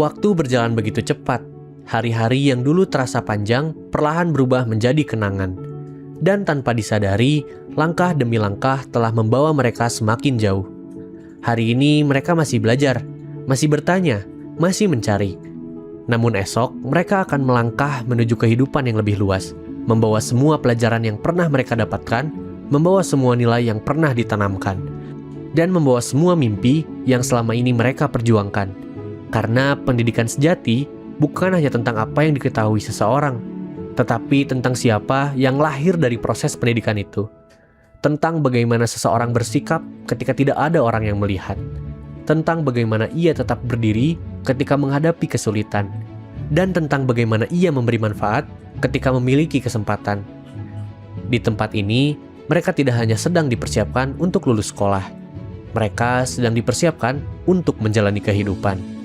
Waktu berjalan begitu cepat. Hari-hari yang dulu terasa panjang perlahan berubah menjadi kenangan. Dan tanpa disadari, langkah demi langkah telah membawa mereka semakin jauh. Hari ini mereka masih belajar, masih bertanya, masih mencari. Namun esok, mereka akan melangkah menuju kehidupan yang lebih luas, membawa semua pelajaran yang pernah mereka dapatkan, membawa semua nilai yang pernah ditanamkan, dan membawa semua mimpi yang selama ini mereka perjuangkan. Karena pendidikan sejati bukan hanya tentang apa yang diketahui seseorang, tetapi tentang siapa yang lahir dari proses pendidikan itu. Tentang bagaimana seseorang bersikap ketika tidak ada orang yang melihat. Tentang bagaimana ia tetap berdiri ketika menghadapi kesulitan, dan tentang bagaimana ia memberi manfaat ketika memiliki kesempatan. Di tempat ini, mereka tidak hanya sedang dipersiapkan untuk lulus sekolah, mereka sedang dipersiapkan untuk menjalani kehidupan.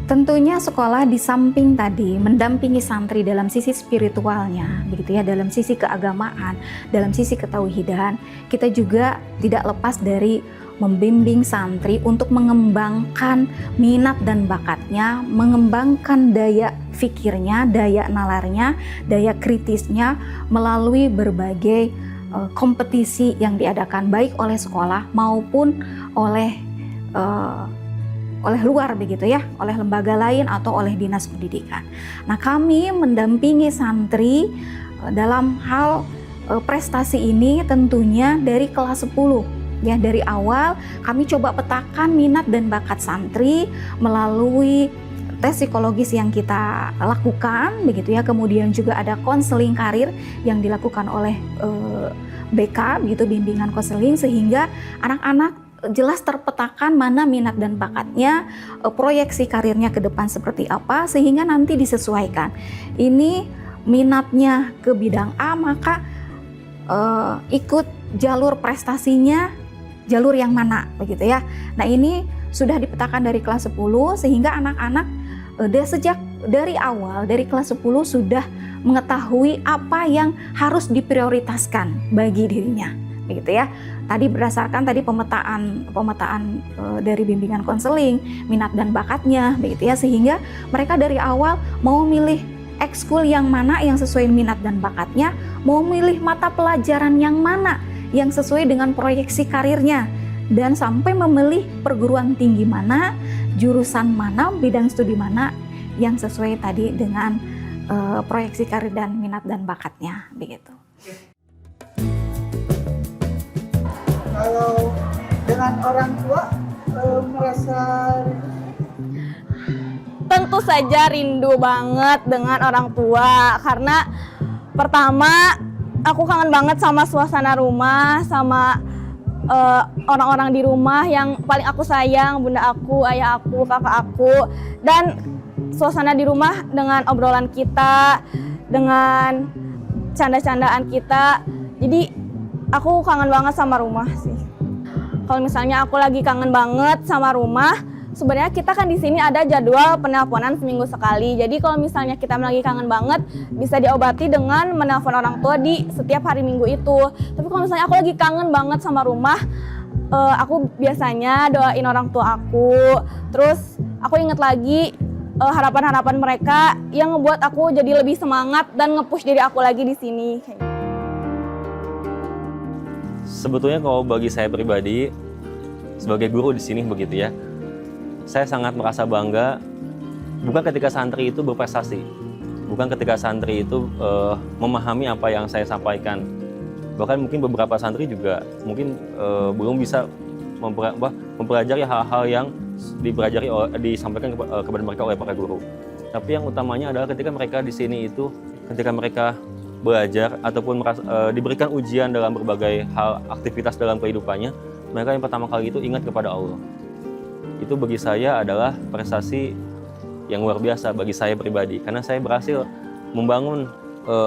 Tentunya sekolah di samping tadi mendampingi santri dalam sisi spiritualnya, begitu ya, dalam sisi keagamaan, dalam sisi ketauhidan, kita juga tidak lepas dari membimbing santri untuk mengembangkan minat dan bakatnya, mengembangkan daya fikirnya, daya nalarnya, daya kritisnya melalui berbagai kompetisi yang diadakan baik oleh sekolah maupun oleh luar begitu ya, oleh lembaga lain atau oleh dinas pendidikan. Nah, kami mendampingi santri dalam hal prestasi ini tentunya dari kelas 10. Ya, dari awal kami coba petakan minat dan bakat santri melalui tes psikologis yang kita lakukan begitu ya. Kemudian juga ada konseling karir yang dilakukan oleh BK begitu, bimbingan konseling, sehingga anak-anak jelas terpetakan mana minat dan bakatnya, proyeksi karirnya ke depan seperti apa, sehingga nanti disesuaikan. Ini minatnya ke bidang A, maka ikut jalur prestasinya jalur yang mana begitu ya. Nah, ini sudah dipetakan dari kelas 10 sehingga anak-anak sejak dari awal dari kelas 10 sudah mengetahui apa yang harus diprioritaskan bagi dirinya begitu ya. Tadi berdasarkan pemetaan dari bimbingan konseling, minat dan bakatnya begitu ya, sehingga mereka dari awal mau milih ekskul yang mana yang sesuai minat dan bakatnya, mau milih mata pelajaran yang mana yang sesuai dengan proyeksi karirnya, dan sampai memilih perguruan tinggi mana, jurusan mana, bidang studi mana yang sesuai tadi dengan proyeksi karir dan minat dan bakatnya begitu. Kalau dengan orang tua merasa tentu saja rindu banget dengan orang tua, karena pertama aku kangen banget sama suasana rumah, sama orang-orang di rumah yang paling aku sayang, bunda aku, ayah aku, kakak aku, dan suasana di rumah dengan obrolan kita, dengan canda-candaan kita. Jadi aku kangen banget sama rumah sih. Kalau misalnya aku lagi kangen banget sama rumah, sebenarnya kita kan di sini ada jadwal penelponan seminggu sekali. Jadi kalau misalnya kita lagi kangen banget, bisa diobati dengan menelpon orang tua di setiap hari Minggu itu. Tapi kalau misalnya aku lagi kangen banget sama rumah, aku biasanya doain orang tua aku. Terus aku inget lagi harapan-harapan mereka yang ngebuat aku jadi lebih semangat dan nge-push diri aku lagi di sini. Sebetulnya kalau bagi saya pribadi, sebagai guru di sini begitu ya, saya sangat merasa bangga bukan ketika santri itu berprestasi, bukan ketika santri itu memahami apa yang saya sampaikan. Bahkan mungkin beberapa santri juga mungkin belum bisa mempelajari hal-hal yang disampaikan kepada mereka oleh para guru. Tapi yang utamanya adalah ketika mereka di sini itu, ketika mereka belajar ataupun diberikan ujian dalam berbagai hal aktivitas dalam kehidupannya, mereka yang pertama kali itu ingat kepada Allah. Itu bagi saya adalah prestasi yang luar biasa bagi saya pribadi, karena saya berhasil membangun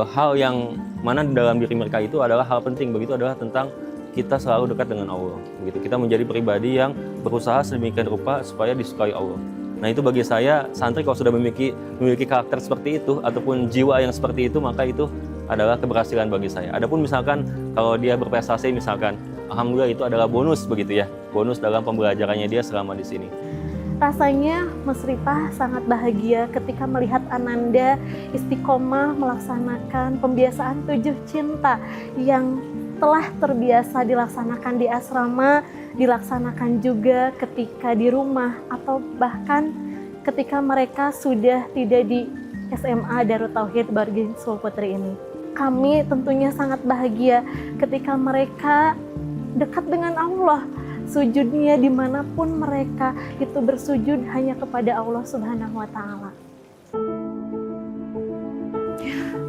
hal yang mana dalam diri mereka itu adalah hal penting, begitu adalah tentang kita selalu dekat dengan Allah. Begitu kita menjadi pribadi yang berusaha sedemikian rupa supaya disukai Allah. Nah, itu bagi saya, santri kalau sudah memiliki karakter seperti itu ataupun jiwa yang seperti itu, maka itu adalah keberhasilan bagi saya. Adapun misalkan kalau dia berprestasi misalkan, alhamdulillah itu adalah bonus begitu ya, bonus dalam pembelajarannya dia selama di sini. Rasanya Musrifah sangat bahagia ketika melihat Ananda istiqomah melaksanakan pembiasaan 7 cinta yang telah terbiasa dilaksanakan di asrama, dilaksanakan juga ketika di rumah, atau bahkan ketika mereka sudah tidak di SMA Darut Tauhid Boarding School Putri ini. Kami tentunya sangat bahagia ketika mereka dekat dengan Allah. Sujudnya dimanapun mereka itu bersujud hanya kepada Allah Subhanahu wa Ta'ala.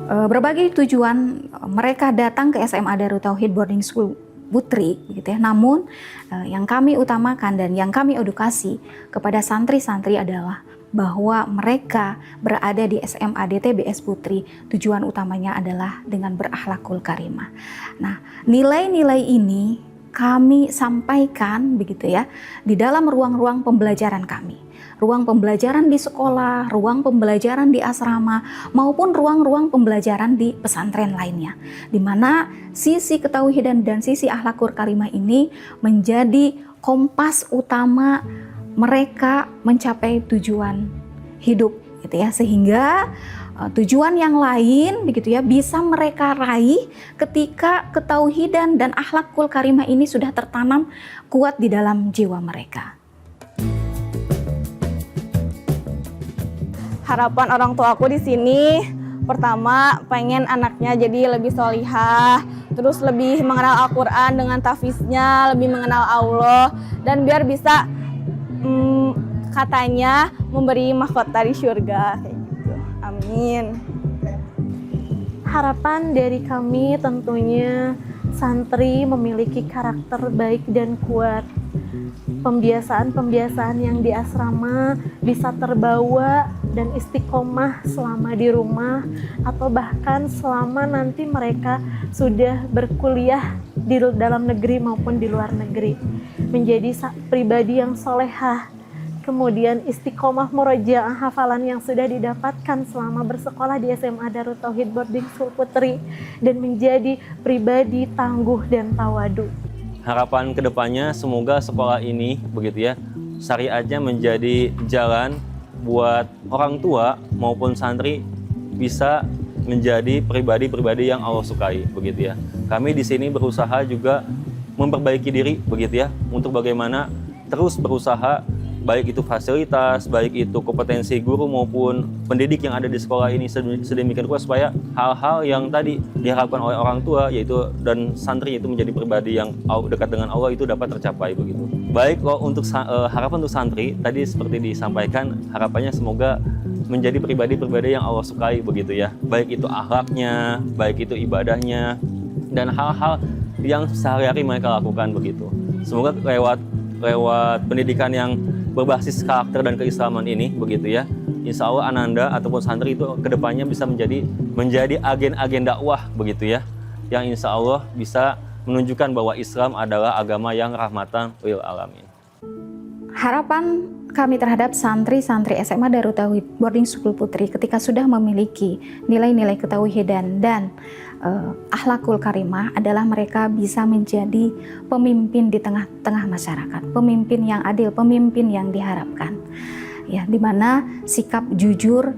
Berbagai tujuan mereka datang ke SMA Darut Tauhid Boarding School Putri, gitu ya. Namun yang kami utamakan dan yang kami edukasi kepada santri-santri adalah bahwa mereka berada di SMA DTBS Putri, tujuan utamanya adalah dengan berakhlakul karimah. Nah, nilai-nilai ini kami sampaikan begitu ya di dalam ruang-ruang pembelajaran kami. Ruang pembelajaran di sekolah, ruang pembelajaran di asrama, maupun ruang-ruang pembelajaran di pesantren lainnya. Di mana sisi ketauhidan dan sisi akhlakul karimah ini menjadi kompas utama mereka mencapai tujuan hidup gitu ya, sehingga tujuan yang lain begitu ya bisa mereka raih ketika ketauhidan dan akhlakul karimah ini sudah tertanam kuat di dalam jiwa mereka. Harapan orang tua aku di sini pertama pengen anaknya jadi lebih sholihah, terus lebih mengenal Al-Quran dengan tahfiznya, lebih mengenal Allah, dan biar bisa katanya memberi mahkota di surga kayak gitu. Amin. Harapan dari kami tentunya santri memiliki karakter baik dan kuat. Pembiasaan-pembiasaan yang di asrama bisa terbawa dan istiqomah selama di rumah, atau bahkan selama nanti mereka sudah berkuliah di dalam negeri maupun di luar negeri. Menjadi pribadi yang solehah, kemudian istiqomah murojaah hafalan yang sudah didapatkan selama bersekolah di SMA Darut Tauhid Boarding School Putri, dan menjadi pribadi tangguh dan tawadu. Harapan kedepannya semoga sekolah ini begitu ya, syariatnya menjadi jalan buat orang tua maupun santri bisa menjadi pribadi-pribadi yang Allah sukai begitu ya. Kami di sini berusaha juga memperbaiki diri begitu ya, untuk bagaimana terus berusaha, baik itu fasilitas, baik itu kompetensi guru maupun pendidik yang ada di sekolah ini sedemikian rupa supaya hal-hal yang tadi diharapkan oleh orang tua yaitu dan santri itu menjadi pribadi yang dekat dengan Allah itu dapat tercapai begitu. Baik kalau untuk harapan untuk santri tadi seperti disampaikan, harapannya semoga menjadi pribadi-pribadi yang Allah sukai begitu ya. Baik itu akhlaknya, baik itu ibadahnya, dan hal-hal yang sehari-hari mereka lakukan begitu. Semoga lewat pendidikan yang berbasis karakter dan keislaman ini begitu ya, insya Allah Ananda ataupun santri itu kedepannya bisa menjadi agen-agen dakwah begitu ya, yang insya Allah bisa menunjukkan bahwa Islam adalah agama yang rahmatan lil alamin. Harapan kami terhadap santri-santri SMA Darut Tauhid Boarding School Putri ketika sudah memiliki nilai-nilai ketauhidan dan akhlakul karimah adalah mereka bisa menjadi pemimpin di tengah-tengah masyarakat, pemimpin yang adil, pemimpin yang diharapkan. Ya, di mana sikap jujur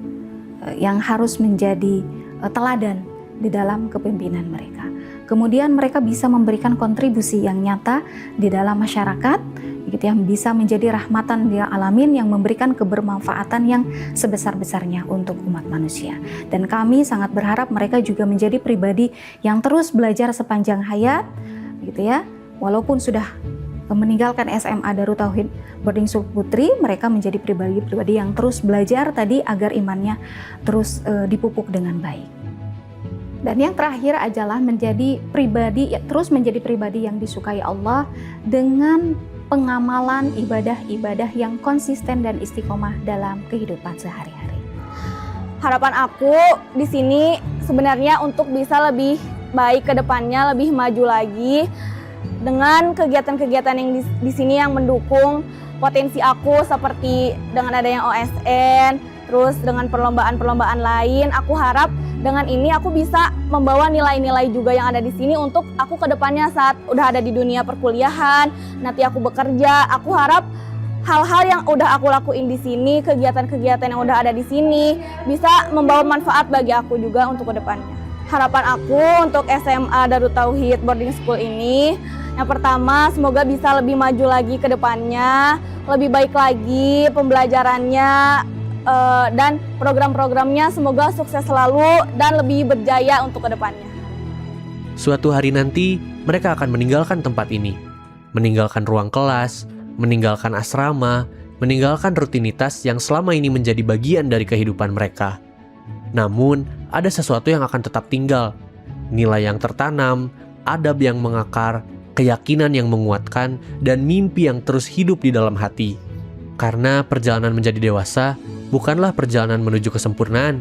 yang harus menjadi teladan di dalam kepemimpinan mereka. Kemudian mereka bisa memberikan kontribusi yang nyata di dalam masyarakat, gitu ya, bisa menjadi rahmatan lil alamin yang memberikan kebermanfaatan yang sebesar-besarnya untuk umat manusia. Dan kami sangat berharap mereka juga menjadi pribadi yang terus belajar sepanjang hayat, gitu ya. Walaupun sudah meninggalkan SMA Darut Tauhid Boarding School Putri, mereka menjadi pribadi-pribadi yang terus belajar tadi agar imannya terus dipupuk dengan baik. Dan yang terakhir adalah terus menjadi pribadi yang disukai Allah dengan pengamalan ibadah-ibadah yang konsisten dan istiqomah dalam kehidupan sehari-hari. Harapan aku di sini sebenarnya untuk bisa lebih baik ke depannya, lebih maju lagi dengan kegiatan-kegiatan yang di sini yang mendukung potensi aku, seperti dengan adanya OSN, terus dengan perlombaan-perlombaan lain. Aku harap dengan ini aku bisa membawa nilai-nilai juga yang ada di sini untuk aku ke depannya saat udah ada di dunia perkuliahan, nanti aku bekerja. Aku harap hal-hal yang udah aku lakuin di sini, kegiatan-kegiatan yang udah ada di sini bisa membawa manfaat bagi aku juga untuk kedepannya. Harapan aku untuk SMA Darut Tauhid Boarding School ini, yang pertama semoga bisa lebih maju lagi ke depannya, lebih baik lagi pembelajarannya, dan program-programnya semoga sukses selalu dan lebih berjaya untuk kedepannya. Suatu hari nanti, mereka akan meninggalkan tempat ini, meninggalkan ruang kelas, meninggalkan asrama, meninggalkan rutinitas yang selama ini menjadi bagian dari kehidupan mereka. Namun, ada sesuatu yang akan tetap tinggal, nilai yang tertanam, adab yang mengakar, keyakinan yang menguatkan, dan mimpi yang terus hidup di dalam hati. Karena perjalanan menjadi dewasa bukanlah perjalanan menuju kesempurnaan,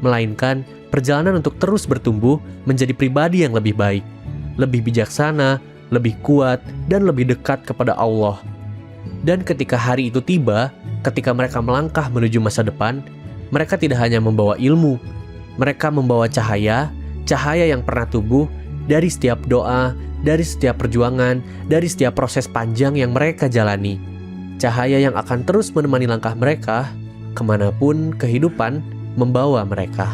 melainkan perjalanan untuk terus bertumbuh menjadi pribadi yang lebih baik, lebih bijaksana, lebih kuat, dan lebih dekat kepada Allah. Dan ketika hari itu tiba, ketika mereka melangkah menuju masa depan, mereka tidak hanya membawa ilmu, mereka membawa cahaya yang pernah tumbuh dari setiap doa, dari setiap perjuangan, dari setiap proses panjang yang mereka jalani. Cahaya yang akan terus menemani langkah mereka, kemanapun kehidupan membawa mereka.